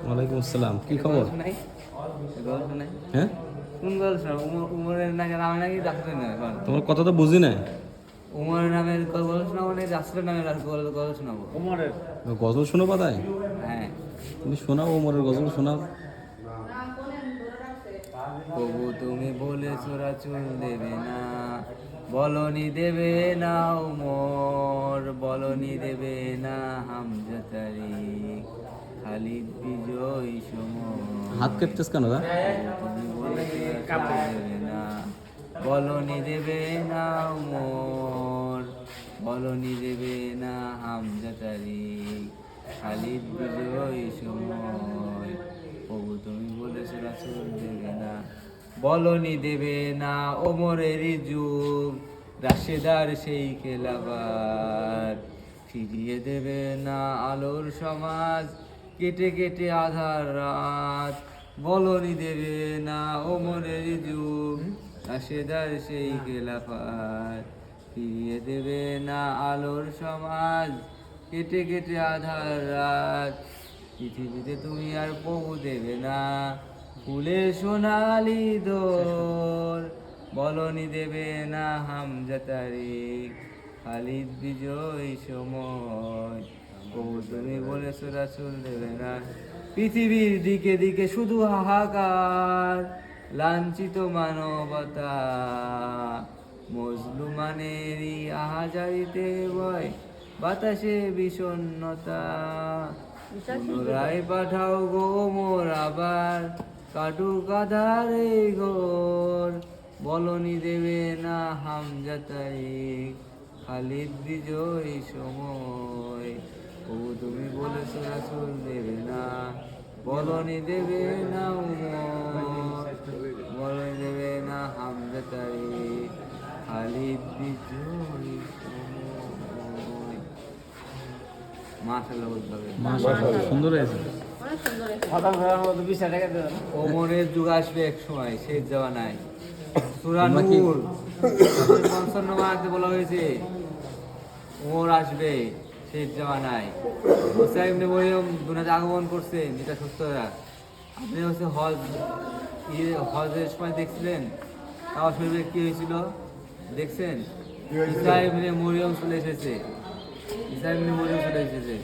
ওয়ালাইকুম আসসালাম, কি খবর? হ্যাঁ, কোন গল্প শোনাবো? উমরের নাকি নামে নাকি রাসূলের নামে কোন? তোমার কথা তো বুঝি নাই। উমরের নামের গল্প শোনাবো না রাসূলের নামে গল্প শোনাবো? উমরের গজল শোনো পাতায়? হ্যাঁ। তুমি শোনাও, ওমরের গজল শোনাও। প্রভু তুমি বলেছো রাসূল দেবে না, বলনি দেবে না উমর, বলনি দেবে না হামজা তারিক, খালিদ বিজয় সমর। হাত কাটতেছ কেন? তুমি বলেছো রাসূল দেবে না, বলনি দেবে না উমর, বলনি দেবে না হামজা তারিক, খালিদ বিজয় সময়। প্রভু তুমি বলেছো রাসূল দেবে না, বলনি দেবে না ওমরেরই যুগ, রাশেদার সেই খেলাবার, ফিরিয়ে দেবে না আলোর সমাজ, কেটে কেটে আধার রাত। বলনি দেবে না ওমরেরই যুগ, রাশেদার সেই খেলাফার, ফিরিয়ে দেবে না আলোর সমাজ, কেটে কেটে আধার রাত। পৃথিবীতে তুমি আর প্রভু দেবে না ফুলের সোনালি দোর, বলনি দেবে না হামজা তারিক, খালিদ বিজয় সময়। প্রভু তুমি বলেছো রাসূল দেবে না, পৃথিবীর দিকে দিকে শুধু হাহাকার, লাঞ্ছিত মানবতা, মজলুমানেরই আহাজারিতে বয় বাতাসে বিষণ্ণতা। পুনরায় পাঠাও গো মোর আবার, কাটুক আধারে ঘোর, বলনি দেবে না হামজা তারিক, খালিদ বিজয় সময়। ও তুমি বলেছো রাসূল দেবে না, বলনি দেবে না উমর, বলনি দেবে না হামজা তারিক, খালিদ বিজয় সময়। মাশাআল্লাহ বলতে হবে। মাশাআল্লাহ, সুন্দর হয়েছে। অনেক সুন্দর হয়েছে। খতম করার মতো 20 টাকা দেন। ওমরের যুগ আসবে এক সময়, শেষ জামানায়। সূরা তোমরা কি- নূর 55 আয়াতে বলা হয়েছে ওমর আসবে শেষ জামানায়। মুসা ইবনে মরিয়ম দুনিয়াতে আগমন করছে, যেটা সত্য। আপনি হচ্ছে হজের সময় দেখছিলেন কাবা শরীফে কি হয়েছিল দেখছেন? ঈসা ইবনে মরিয়ম চলে এসেছে, ঈসা ইবনে মরিয়ম চলে এসেছে।